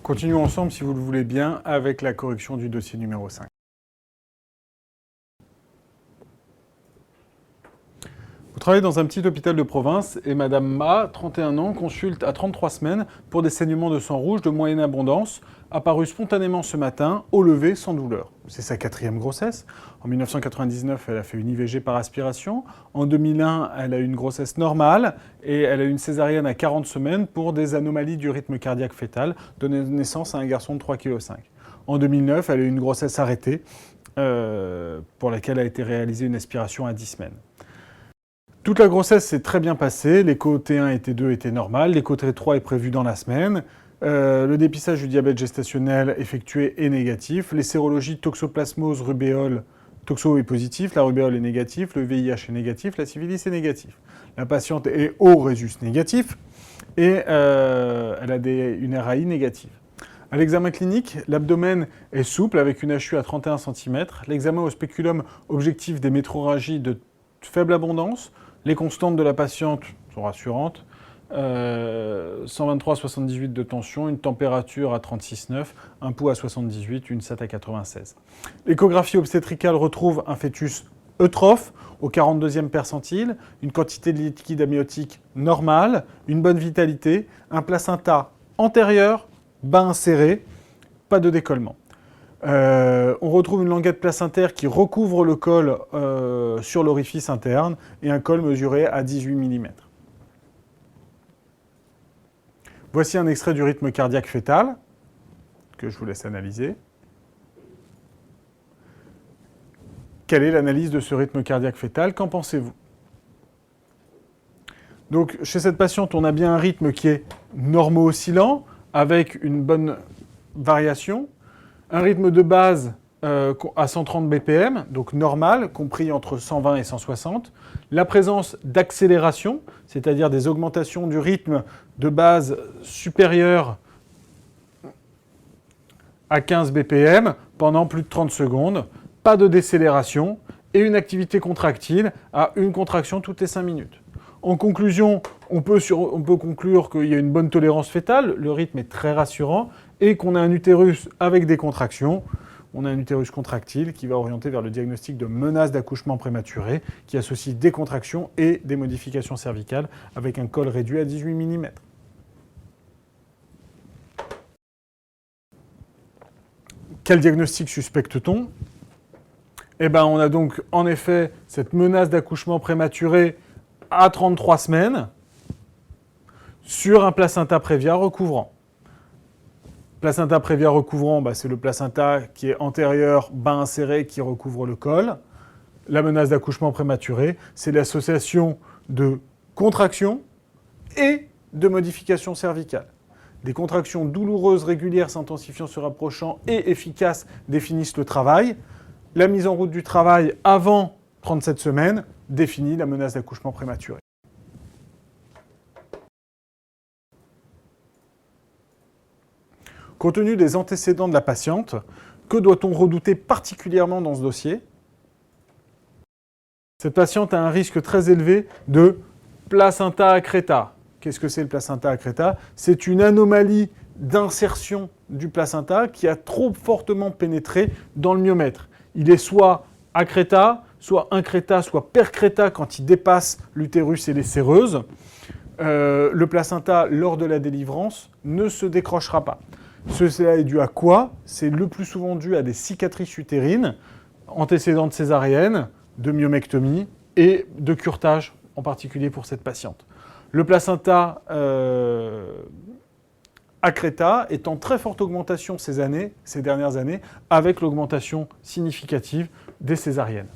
Continuons ensemble, si vous le voulez bien, avec la correction du dossier numéro 5. Vous travaillez dans un petit hôpital de province et Madame Ma, 31 ans, consulte à 33 semaines pour des saignements de sang rouge de moyenne abondance, apparus spontanément ce matin, au lever, sans douleur. C'est sa 4e grossesse. En 1999, elle a fait une IVG par aspiration. En 2001, elle a eu une grossesse normale et elle a eu une césarienne à 40 semaines pour des anomalies du rythme cardiaque fœtal, donnant naissance à un garçon de 3,5 kg. En 2009, elle a eu une grossesse arrêtée pour laquelle a été réalisée une aspiration à 10 semaines. Toute la grossesse s'est très bien passée, l'écho T1 et T2 étaient normales, l'écho T3 est prévu dans la semaine, le dépistage du diabète gestationnel effectué est négatif, les sérologies toxoplasmose, rubéole, toxo est positif, la rubéole est négative, le VIH est négatif, la syphilis est négatif. La patiente est au résus négatif et elle a une RAI négative. À l'examen clinique, l'abdomen est souple avec une HU à 31 cm, l'examen au spéculum objectif des métrorragies de faible abondance. Les constantes de la patiente sont rassurantes. 123,78 de tension, une température à 36,9, un pouls à 78, une SAT à 96. L'échographie obstétricale retrouve un fœtus eutrophe au 42e percentile, une quantité de liquide amniotique normale, une bonne vitalité, un placenta antérieur, bas inséré, pas de décollement. On retrouve une languette placentaire qui recouvre le col sur l'orifice interne et un col mesuré à 18 mm. Voici un extrait du rythme cardiaque fœtal que je vous laisse analyser. Quelle est l'analyse de ce rythme cardiaque fœtal? Qu'en pensez-vous? Donc, chez cette patiente, on a bien un rythme qui est normo-oscillant avec une bonne variation. Un rythme de base à 130 BPM, donc normal, compris entre 120 et 160. La présence d'accélération, c'est-à-dire des augmentations du rythme de base supérieures à 15 BPM pendant plus de 30 secondes. Pas de décélération et une activité contractile à une contraction toutes les 5 minutes. En conclusion, on peut conclure qu'il y a une bonne tolérance fœtale, le rythme est très rassurant, et qu'on a un utérus avec des contractions. On a un utérus contractile qui va orienter vers le diagnostic de menace d'accouchement prématuré, qui associe des contractions et des modifications cervicales avec un col réduit à 18 mm. Quel diagnostic suspecte-t-on? Eh bien, on a donc en effet cette menace d'accouchement prématuré à 33 semaines sur un placenta prévia recouvrant. Placenta prévia recouvrant, c'est le placenta qui est antérieur, bas inséré, qui recouvre le col. La menace d'accouchement prématuré, c'est l'association de contractions et de modifications cervicales. Des contractions douloureuses, régulières, s'intensifiant, se rapprochant et efficaces définissent le travail. La mise en route du travail avant 37 semaines définit la menace d'accouchement prématuré. Compte tenu des antécédents de la patiente, que doit-on redouter particulièrement dans ce dossier? Cette patiente a un risque très élevé de placenta accreta. Qu'est-ce que c'est le placenta accreta? C'est une anomalie d'insertion du placenta qui a trop fortement pénétré dans le myomètre. Il est soit accreta, soit increta, soit percreta quand il dépasse l'utérus et les séreuses. Le placenta, lors de la délivrance, ne se décrochera pas. Cela est dû à quoi? C'est le plus souvent dû à des cicatrices utérines, antécédentes césariennes, de myomectomie et de curetage, en particulier pour cette patiente. Le placenta accreta est en très forte augmentation ces dernières années, avec l'augmentation significative des césariennes.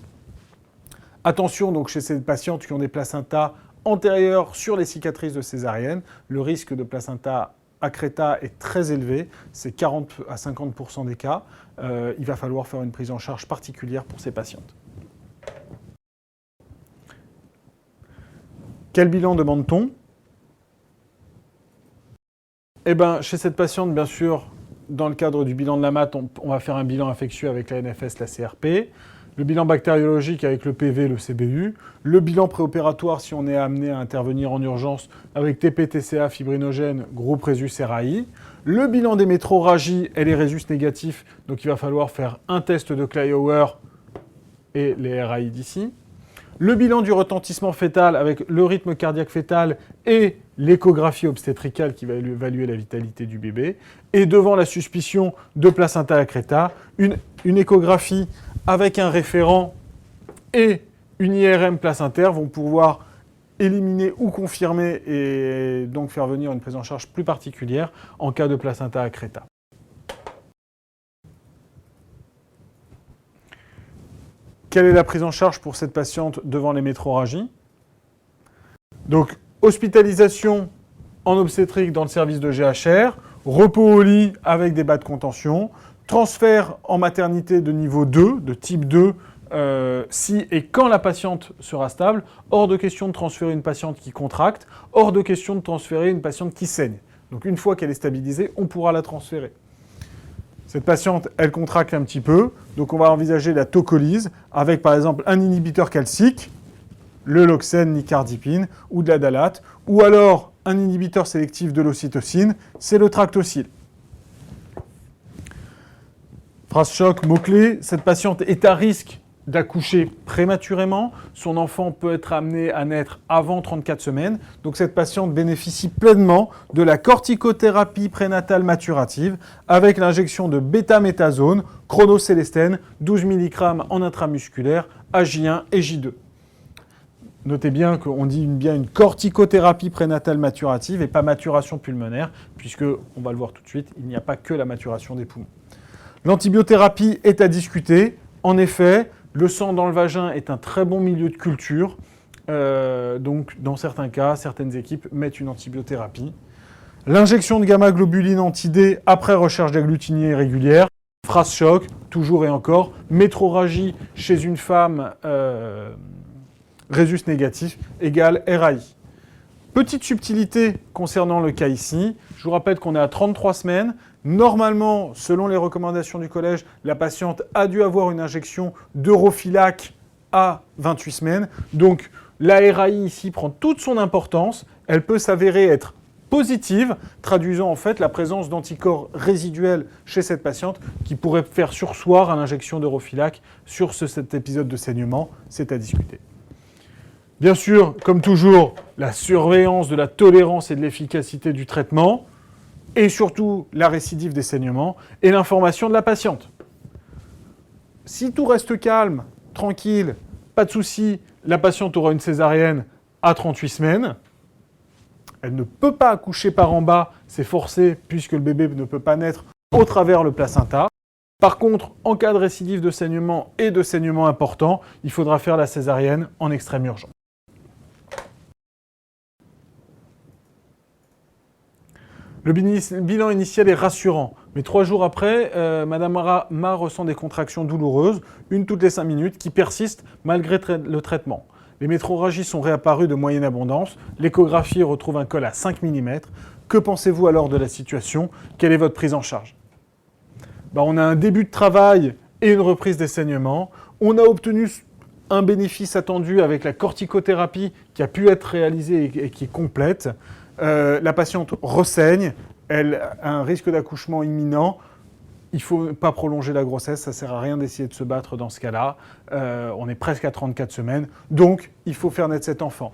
Attention donc chez ces patientes qui ont des placentas antérieurs sur les cicatrices de césarienne, le risque de placenta accreta est très élevé, c'est 40 à 50% des cas. Il va falloir faire une prise en charge particulière pour ces patientes. Quel bilan demande-t-on? Eh bien, chez cette patiente, bien sûr, dans le cadre du bilan de la MAT, on va faire un bilan infectieux avec la NFS, la CRP. le bilan bactériologique avec le PV, le CBU, le bilan préopératoire si on est amené à intervenir en urgence avec TP, TCA, fibrinogène, groupe Rhésus RAI, le bilan des métroragies et les Rhésus négatifs, donc il va falloir faire un test de Kleihauer et les RAI d'ici, le bilan du retentissement fœtal avec le rythme cardiaque fœtal et l'échographie obstétricale qui va évaluer la vitalité du bébé, et devant la suspicion de placenta accreta, une échographie avec un référent et une IRM placentaire vont pouvoir éliminer ou confirmer et donc faire venir une prise en charge plus particulière en cas de placenta accreta. Quelle est la prise en charge pour cette patiente devant les métroragies? Donc, hospitalisation en obstétrique dans le service de GHR, repos au lit avec des bas de contention, transfert en maternité de niveau 2, de type 2, si et quand la patiente sera stable, hors de question de transférer une patiente qui contracte, hors de question de transférer une patiente qui saigne. Donc une fois qu'elle est stabilisée, on pourra la transférer. Cette patiente, elle contracte un petit peu, donc on va envisager la tocolyse avec par exemple un inhibiteur calcique, le loxène, nicardipine ou de la dalate, ou alors un inhibiteur sélectif de l'ocytocine, c'est le tractocil. Phrase choc, mot-clé, cette patiente est à risque d'accoucher prématurément. Son enfant peut être amené à naître avant 34 semaines. Donc cette patiente bénéficie pleinement de la corticothérapie prénatale maturative avec l'injection de bêta-méthasone, chronocélestène, 12 mg en intramusculaire, à J1 et J2. Notez bien qu'on dit bien une corticothérapie prénatale maturative et pas maturation pulmonaire, puisque, on va le voir tout de suite, il n'y a pas que la maturation des poumons. L'antibiothérapie est à discuter. En effet, le sang dans le vagin est un très bon milieu de culture. Donc, dans certains cas, certaines équipes mettent une antibiothérapie. L'injection de gamma-globuline anti-D après recherche d'agglutinier régulière. Phrase choc, toujours et encore. Métroragie chez une femme Rhésus négatif égale RAI. Petite subtilité concernant le cas ici. Je vous rappelle qu'on est à 33 semaines. Normalement, selon les recommandations du collège, la patiente a dû avoir une injection d'Eurofilac à 28 semaines. Donc, la RAI ici prend toute son importance. Elle peut s'avérer être positive, traduisant en fait la présence d'anticorps résiduels chez cette patiente qui pourrait faire surseoir à l'injection d'Eurofilac sur cet épisode de saignement. C'est à discuter. Bien sûr, comme toujours, la surveillance de la tolérance et de l'efficacité du traitement, et surtout la récidive des saignements, et l'information de la patiente. Si tout reste calme, tranquille, pas de souci, la patiente aura une césarienne à 38 semaines. Elle ne peut pas accoucher par en bas, c'est forcé, puisque le bébé ne peut pas naître au travers le placenta. Par contre, en cas de récidive de saignement et de saignement important, il faudra faire la césarienne en extrême urgence. Le bilan initial est rassurant, mais 3 jours après, Madame Ma ressent des contractions douloureuses, une toutes les 5 minutes, qui persistent malgré le traitement. Les métroragies sont réapparues de moyenne abondance, l'échographie retrouve un col à 5 mm. Que pensez-vous alors de la situation? Quelle est votre prise en charge? On a un début de travail et une reprise des saignements. On a obtenu un bénéfice attendu avec la corticothérapie qui a pu être réalisée et qui est complète. La patiente ressaigne, elle a un risque d'accouchement imminent. Il ne faut pas prolonger la grossesse, ça ne sert à rien d'essayer de se battre dans ce cas-là. On est presque à 34 semaines, donc il faut faire naître cet enfant.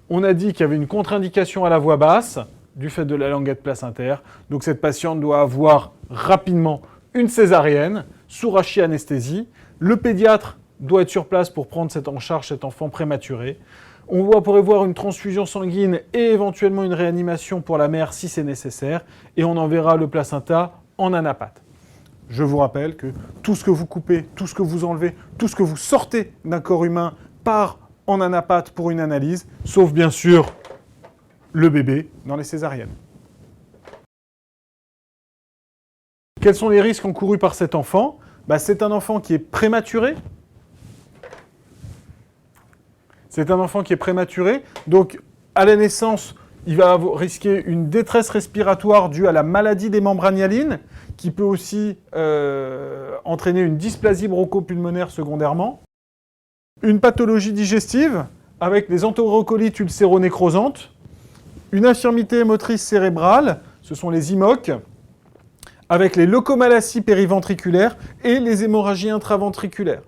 On a dit qu'il y avait une contre-indication à la voix basse du fait de la languette placentaire. Donc cette patiente doit avoir rapidement une césarienne sous rachianesthésie. Le pédiatre doit être sur place pour prendre en charge cet enfant prématuré. On pourrait voir une transfusion sanguine et éventuellement une réanimation pour la mère si c'est nécessaire. Et on enverra le placenta en anapathe. Je vous rappelle que tout ce que vous coupez, tout ce que vous enlevez, tout ce que vous sortez d'un corps humain part en anapathe pour une analyse, sauf bien sûr le bébé dans les césariennes. Quels sont les risques encourus par cet enfant? C'est un enfant qui est prématuré. C'est un enfant qui est prématuré, donc à la naissance, il va risquer une détresse respiratoire due à la maladie des membranes hyalines, qui peut aussi entraîner une dysplasie bronchopulmonaire secondairement. Une pathologie digestive avec les entérocolites ulcéro-nécrosantes, une infirmité motrice cérébrale, ce sont les IMOC, avec les leucomalacies périventriculaires et les hémorragies intraventriculaires.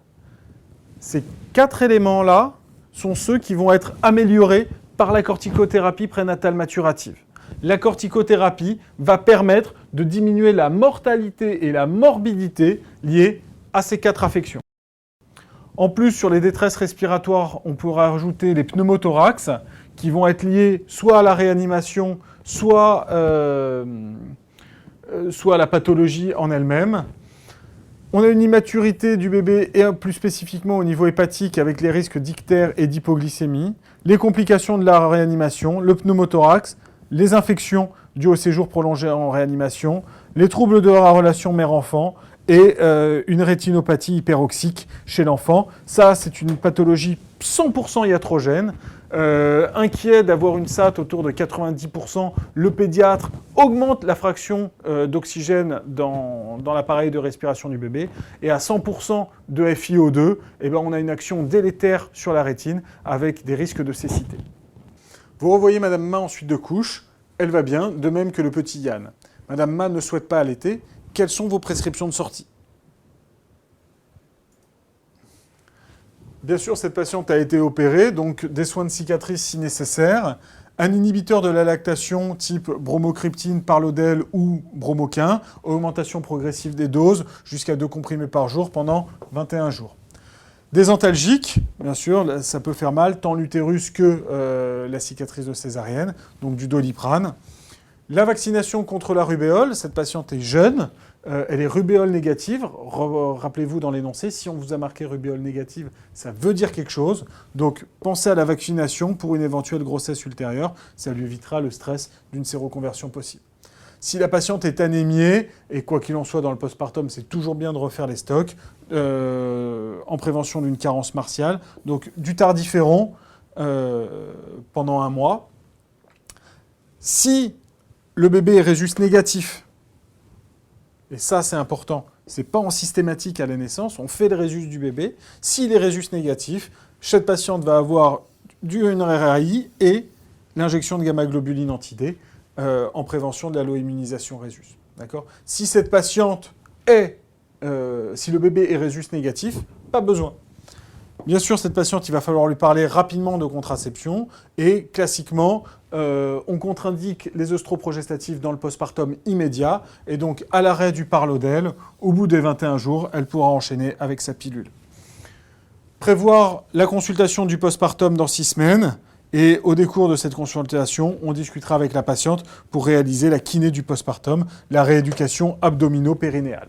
Ces 4 éléments-là sont ceux qui vont être améliorés par la corticothérapie prénatale maturative. La corticothérapie va permettre de diminuer la mortalité et la morbidité liées à ces 4 affections. En plus, sur les détresses respiratoires, on pourra ajouter les pneumothorax qui vont être liés soit à la réanimation, soit à la pathologie en elle-même. On a une immaturité du bébé et plus spécifiquement au niveau hépatique avec les risques d'ictère et d'hypoglycémie, les complications de la réanimation, le pneumothorax, les infections dues au séjour prolongé en réanimation, les troubles de la relation mère-enfant et une rétinopathie hyperoxique chez l'enfant. Ça, c'est une pathologie 100% iatrogène. Inquiet d'avoir une SAT autour de 90%, le pédiatre augmente la fraction d'oxygène dans l'appareil de respiration du bébé. Et à 100% de FiO2, eh ben, on a une action délétère sur la rétine avec des risques de cécité. Vous revoyez Madame Ma en suite de couche. Elle va bien, de même que le petit Yann. Madame Ma ne souhaite pas allaiter. Quelles sont vos prescriptions de sortie? Bien sûr, cette patiente a été opérée, donc des soins de cicatrice si nécessaire, un inhibiteur de la lactation type bromocriptine, parlodel ou bromoquin, augmentation progressive des doses jusqu'à 2 comprimés par jour pendant 21 jours. Des antalgiques, bien sûr, ça peut faire mal, tant l'utérus que la cicatrice de césarienne, donc du Doliprane. La vaccination contre la rubéole, cette patiente est jeune, elle est rubéole négative. Rappelez-vous dans l'énoncé, si on vous a marqué rubéole négative, ça veut dire quelque chose. Donc pensez à la vaccination pour une éventuelle grossesse ultérieure. Ça lui évitera le stress d'une séroconversion possible. Si la patiente est anémiée, et quoi qu'il en soit dans le postpartum, c'est toujours bien de refaire les stocks en prévention d'une carence martiale. Donc du tardiféron pendant 1 mois. Si le bébé est Rhésus négatif, et ça c'est important, c'est pas en systématique à la naissance, on fait le Rhésus du bébé. S'il est Rhésus négatif, cette patiente va avoir une RAI et l'injection de gamma-globuline anti-D en prévention de l'alloimmunisation Rhésus. D'accord ? Si cette patiente si le bébé est Rhésus négatif, pas besoin. Bien sûr, cette patiente, il va falloir lui parler rapidement de contraception et classiquement, on contre-indique les œstroprogestatifs dans le postpartum immédiat et donc à l'arrêt du parlodel, au bout des 21 jours, elle pourra enchaîner avec sa pilule. Prévoir la consultation du postpartum dans 6 semaines et au décours de cette consultation, on discutera avec la patiente pour réaliser la kiné du postpartum, la rééducation abdomino-périnéale.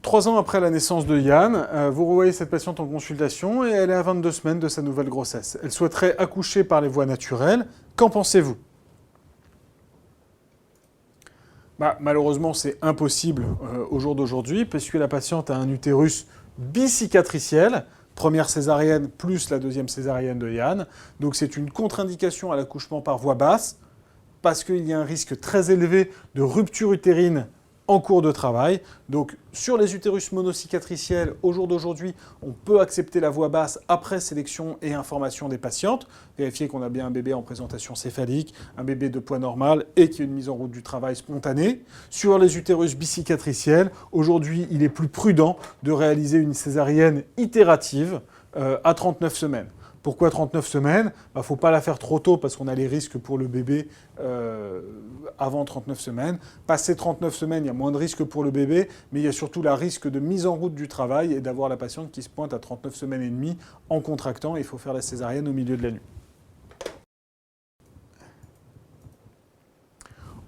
3 ans après la naissance de Yann, vous revoyez cette patiente en consultation et elle est à 22 semaines de sa nouvelle grossesse. Elle souhaiterait accoucher par les voies naturelles. Qu'en pensez-vous ? Malheureusement, c'est impossible au jour d'aujourd'hui puisque la patiente a un utérus bicicatriciel, première césarienne plus la deuxième césarienne de Yann. Donc c'est une contre-indication à l'accouchement par voie basse parce qu'il y a un risque très élevé de rupture utérine en cours de travail. Donc, sur les utérus monocicatriciels, au jour d'aujourd'hui, on peut accepter la voie basse après sélection et information des patientes. Vérifier qu'on a bien un bébé en présentation céphalique, un bébé de poids normal et qu'il y a une mise en route du travail spontanée. Sur les utérus bicicatriciels, aujourd'hui, il est plus prudent de réaliser une césarienne itérative à 39 semaines. Pourquoi 39 semaines ? Il ne faut pas la faire trop tôt parce qu'on a les risques pour le bébé avant 39 semaines. Passé 39 semaines, il y a moins de risques pour le bébé, mais il y a surtout le risque de mise en route du travail et d'avoir la patiente qui se pointe à 39 semaines et demie en contractant. Il faut faire la césarienne au milieu de la nuit.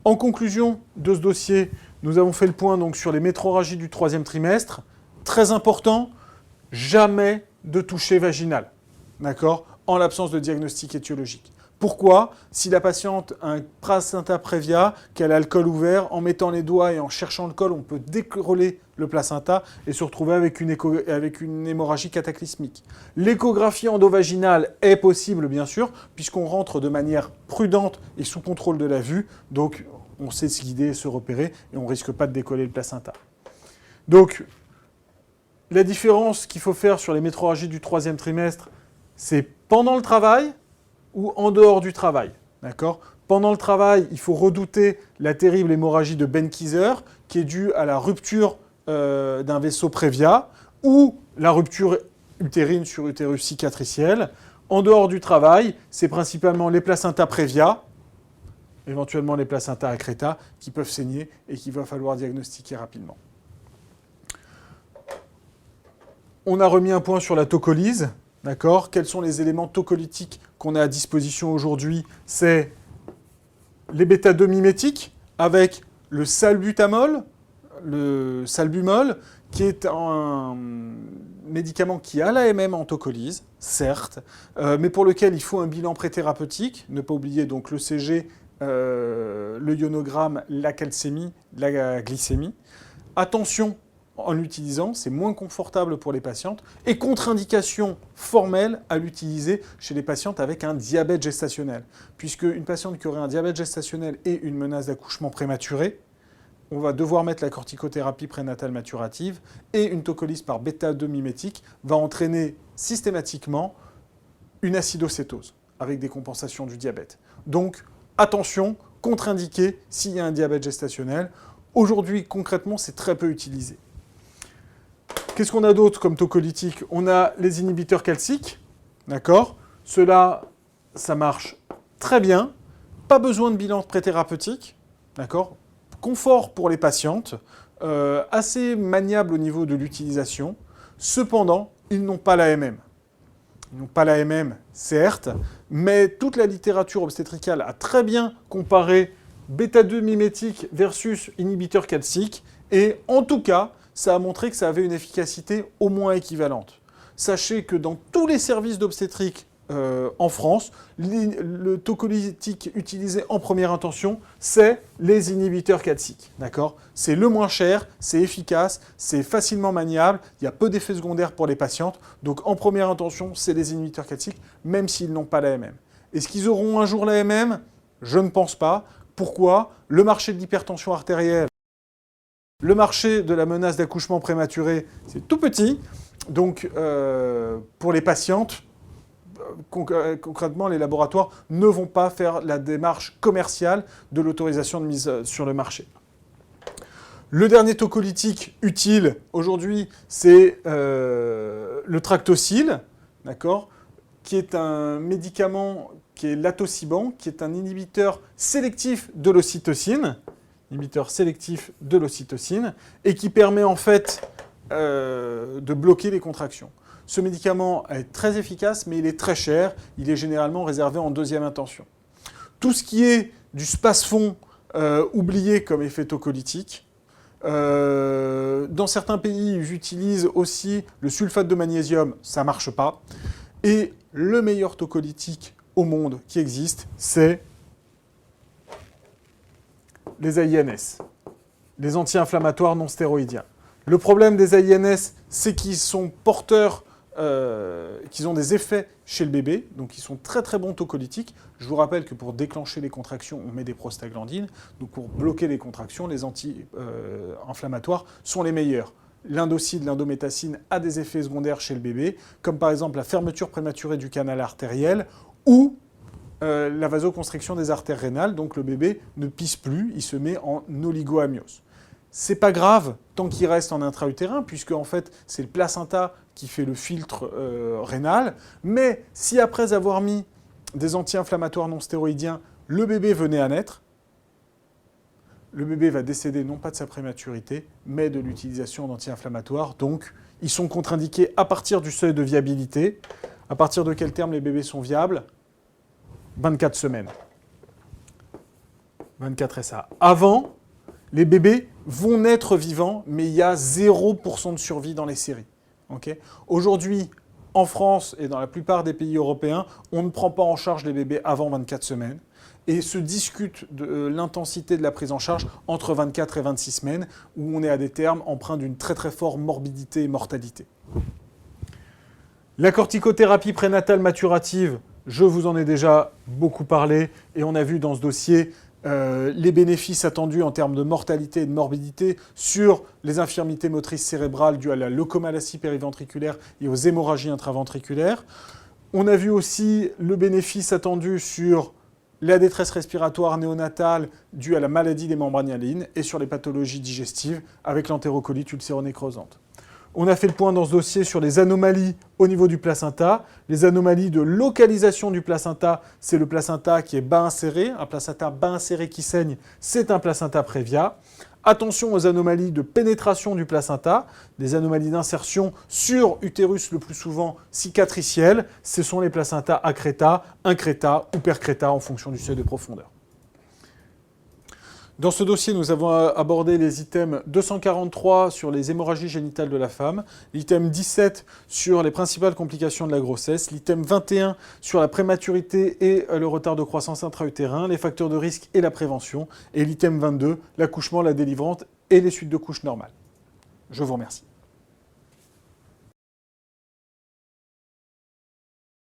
En conclusion de ce dossier, nous avons fait le point donc, sur les métrorragies du 3e trimestre. Très important, jamais de toucher vaginal. D'accord ? En l'absence de diagnostic étiologique. Pourquoi ? Si la patiente a un placenta prévia, qu'elle a le col ouvert, en mettant les doigts et en cherchant le col, on peut décoller le placenta et se retrouver avec une hémorragie cataclysmique. L'échographie endovaginale est possible, bien sûr, puisqu'on rentre de manière prudente et sous contrôle de la vue. Donc, on sait se guider et se repérer et on ne risque pas de décoller le placenta. Donc, la différence qu'il faut faire sur les métrorragies du 3e trimestre, c'est pendant le travail ou en dehors du travail. D'accord ? Pendant le travail, il faut redouter la terrible hémorragie de Benkiser, qui est due à la rupture d'un vaisseau prévia ou la rupture utérine sur utérus cicatriciel. En dehors du travail, c'est principalement les placentas prévia, éventuellement les placentas accreta, qui peuvent saigner et qu'il va falloir diagnostiquer rapidement. On a remis un point sur la tocolyse. D'accord ? Quels sont les éléments tocolytiques qu'on a à disposition aujourd'hui ? C'est les bêta-2 mimétiques avec le salbutamol, le salbumol, qui est un médicament qui a l'AMM en tocolyse, certes, mais pour lequel il faut un bilan préthérapeutique. Ne pas oublier donc le CG, le ionogramme, la calcémie, la glycémie. Attention en l'utilisant, c'est moins confortable pour les patientes, et contre-indication formelle à l'utiliser chez les patientes avec un diabète gestationnel. Puisque une patiente qui aurait un diabète gestationnel et une menace d'accouchement prématuré, on va devoir mettre la corticothérapie prénatale maturative, et une tocolyse par bêta-2 mimétique va entraîner systématiquement une acidocétose, avec des compensations du diabète. Donc, attention, contre-indiqué s'il y a un diabète gestationnel. Aujourd'hui, concrètement, c'est très peu utilisé. Qu'est-ce qu'on a d'autre comme tocolytique ? On a les inhibiteurs calciques, d'accord ? Ceux-là, ça marche très bien. Pas besoin de bilan préthérapeutique, d'accord ? Confort pour les patientes, assez maniable au niveau de l'utilisation. Cependant, ils n'ont pas l'AMM. Ils n'ont pas l'AMM, certes, mais toute la littérature obstétricale a très bien comparé bêta-2 mimétique versus inhibiteur calcique, et en tout cas, ça a montré que ça avait une efficacité au moins équivalente. Sachez que dans tous les services d'obstétrique en France, le tocolytique utilisé en première intention, c'est les inhibiteurs calciques. D'accord ? C'est le moins cher, c'est efficace, c'est facilement maniable, il y a peu d'effets secondaires pour les patientes. Donc en première intention, c'est les inhibiteurs calciques, même s'ils n'ont pas l'AMM. Est-ce qu'ils auront un jour l'AMM ? Je ne pense pas. Pourquoi ? Le marché de l'hypertension artérielle, le marché de la menace d'accouchement prématuré, c'est tout petit. Donc, pour les patientes, concrètement, les laboratoires ne vont pas faire la démarche commerciale de l'autorisation de mise sur le marché. Le dernier tocolytique utile aujourd'hui, c'est le Tractocil, d'accord, qui est un médicament qui est l'atosiban, qui est un inhibiteur sélectif de l'ocytocine, et qui permet en fait de bloquer les contractions. Ce médicament est très efficace, mais il est très cher. Il est généralement réservé en deuxième intention. Tout ce qui est du spasfon oublié comme effet tocolytique. Dans certains pays, ils utilisent aussi le sulfate de magnésium. Ça ne marche pas. Et le meilleur tocolytique au monde qui existe, c'est les AINS, les anti-inflammatoires non stéroïdiens. Le problème des AINS, c'est qu'ils sont porteurs, qu'ils ont des effets chez le bébé, donc ils sont très très bons tocolytiques. Je vous rappelle que pour déclencher les contractions, on met des prostaglandines. Donc pour bloquer les contractions, les anti-inflammatoires sont les meilleurs. L'indocide, l'indométacine a des effets secondaires chez le bébé, comme par exemple la fermeture prématurée du canal artériel ou la vasoconstriction des artères rénales. Donc le bébé ne pisse plus, il se met en oligoamniose. C'est pas grave tant qu'il reste en intra-utérin, puisque en fait c'est le placenta qui fait le filtre rénal. Mais si après avoir mis des anti-inflammatoires non stéroïdiens, le bébé venait à naître, le bébé va décéder non pas de sa prématurité, mais de l'utilisation d'anti-inflammatoires. Donc ils sont contre-indiqués à partir du seuil de viabilité. À partir de quel terme les bébés sont viables ? 24 semaines. 24 SA. Avant, les bébés vont naître vivants, mais il y a 0% de survie dans les séries. Okay ? Aujourd'hui, en France et dans la plupart des pays européens, on ne prend pas en charge les bébés avant 24 semaines et se discute de l'intensité de la prise en charge entre 24 et 26 semaines, où on est à des termes empreints d'une très très forte morbidité et mortalité. La corticothérapie prénatale maturative, je vous en ai déjà beaucoup parlé et on a vu dans ce dossier les bénéfices attendus en termes de mortalité et de morbidité sur les infirmités motrices cérébrales dues à la locomalacie périventriculaire et aux hémorragies intraventriculaires. On a vu aussi le bénéfice attendu sur la détresse respiratoire néonatale due à la maladie des membranes hyalines et sur les pathologies digestives avec l'entérocolite ulcéronécrosante. On a fait le point dans ce dossier sur les anomalies au niveau du placenta. Les anomalies de localisation du placenta, c'est le placenta qui est bas inséré. Un placenta bas inséré qui saigne, c'est un placenta prévia. Attention aux anomalies de pénétration du placenta, des anomalies d'insertion sur utérus le plus souvent cicatriciel. Ce sont les placentas accreta, increta ou percreta en fonction du seuil de profondeur. Dans ce dossier, nous avons abordé les items 243 sur les hémorragies génitales de la femme, l'item 17 sur les principales complications de la grossesse, l'item 21 sur la prématurité et le retard de croissance intra-utérin, les facteurs de risque et la prévention, et l'item 22, l'accouchement, la délivrante et les suites de couches normales. Je vous remercie.